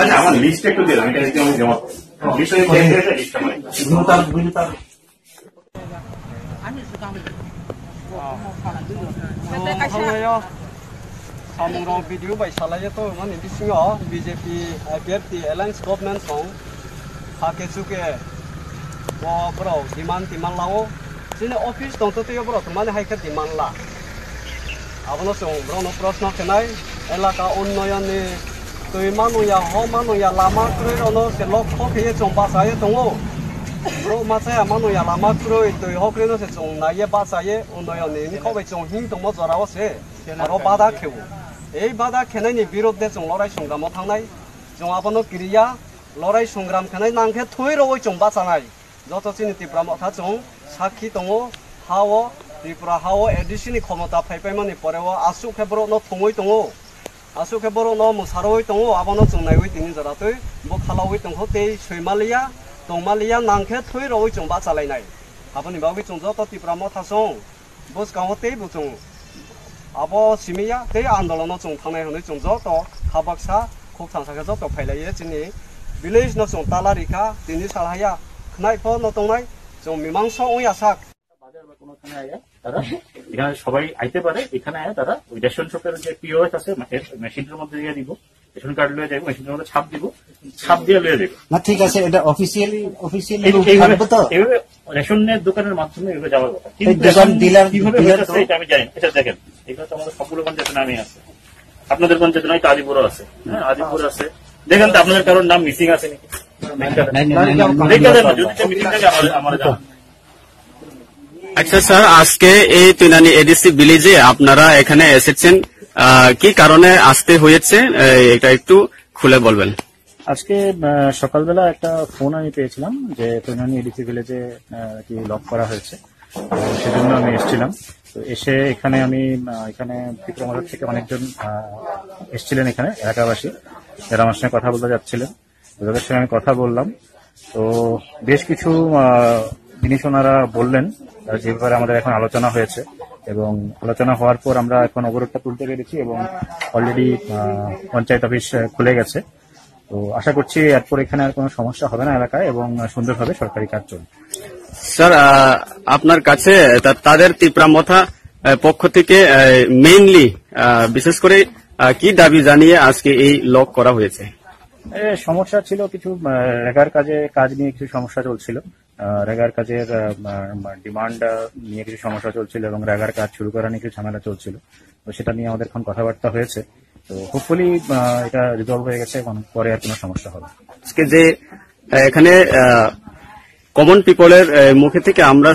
আচ্ছা আমার লিস্ট একটু দিয়ে আমি এটা আমি জমা 사무랑 비디오 바이 살아야또 만 인디싱어 BJP APRT Alliance Government 송 하케수게 뭐 브로 디만 라오 진에 오피스 동토티요 브로 그만에 하이카 디만 라 아버노 송 브로노 프로스나 케나이 엘라카 온노연니 또이마노야 호마노야 라마 크로이로노 셀로 코케에 좀 바사에 동오 브로 마사야 마노야 라마 크로이 또이 호크레노세 좀 나예 바사에 온노연니 코베 좀 힘동 뭐 저라오세 바로 바다 캐고 এই বাধা খেনাইনি বিরুদ্ধে जों লড়াই সংগ্রামও थांनाय जों आबानो क्रिया লড়াই সংগ্রাম খেনাই नांखे थुइरoi जों बाचानाय जतसिनि त्रिपुरा मथा जों साखी दङ हाव त्रिपुरा हाव एडिसिनि क्षमता फाइपाइमानि परेव आसु खेबरो न थङै दङ आसु खेबरो न मुसारoi दङ आबानो जों नायoi दिनि जरातै बो खालावै दङ ते सैमालिया दंमालिया नांखे थुइरoi जों बाचालायनाय आबानि बागै जों जत त्रिपुरा मथा जों बस गाव ते बो जों अब सिमिया ते आन्दोलन जों थांनाय हनै जों जत हाबाक्सा खौथांसाखौ जत फायलायो जोंनि ভিলেজ न जों तला रिखा दिनि सालहाया खनायफ न दंनाय जों मीमांस ओयासाक বাজার বা কোনো থানায় আয়া তারা এখানে সবাই আইতে পারে এখানে আয়া তারা ওই রেশন শপের যে পিওএস আছে মেশিনের মধ্যে দিয়ে দিব রেশন কার্ড লয়ে যাবো মেশিনের মধ্যে ছাপ দিব ছাপ দিয়ে লয়ে যাবো না ঠিক আছে এটা অফিশিয়ালি থাকবে তো এইভাবে রেশনের দোকানের মাধ্যমে এভাবে যাওয়ার কথা কিন্তু দোকান ডিলার এটা আমি জানি এটা দেখেন এগুলো তো আমাদের সবগুলো পঞ্চায়েতের নামই আছে আপনাদের পঞ্চায়েত নয় তো আদিপুরও আছে হ্যাঁ আদিপুর আছে দেখেন তো আপনাদের কারোর নাম মিসিং আছে নাকি আচ্ছা স্যার আজকে এই তুইনানি এডিসি ভিলেজে আপনারা এখানে এসেছেন কি কারণে আসতে হয়েছে এটা একটু খুলে বলবেন আজকে সকালবেলা একটা ফোন আমি পেয়েছিলাম যে তুইনানি এডিসি ভিলেজে কি লক করা হয়েছে সেজন্য আমি এসেছিলাম তো এসে এখানে আমি এখানে ত্রিপুরা মথা থেকে অনেকজন এসেছিলেন এখানে এলাকাবাসী যারা আমার সঙ্গে কথা বলতে যাচ্ছিলেন ওদের সঙ্গে আমি কথা বললাম তো বেশ কিছু জিনিস ওনারা বললেন যে ব্যাপারে আমাদের এখন আলোচনা হয়েছে এবং আলোচনা হওয়ার পর আমরা এখন অবরোধটা তুলতে পেরেছি এবং অলরেডি পঞ্চায়েত অফিস খুলে গেছে তো আশা করছি এরপর এখানে আর কোনো সমস্যা হবে না এলাকায় এবং সুন্দরভাবে সরকারি কাজ চলবে স্যার আপনার কাছে তাদের ত্রিপুরা মথা পক্ষ থেকে মেইনলি বিশেষ করে কি দাবি জানিয়ে আজকে এই লক করা হয়েছে সমস্যা ছিল কিছু রেগার কাজ নিয়ে কিছু সমস্যা চলছিল রেগার কাজের ডিমান্ড নিয়ে কিছু সমস্যা চলছিল এবং রেগার কাজ শুরু করা নিয়ে কিছু ঝামেলা চলছিল তো সেটা নিয়ে আমাদের এখন কথাবার্তা হয়েছে তো হোপফুলি এটা রিজলভ হয়ে গেছে এবং পরে আর কোনো সমস্যা হবে আজকে যে এখানে কমন পিপলের মুখে থেকে আমরা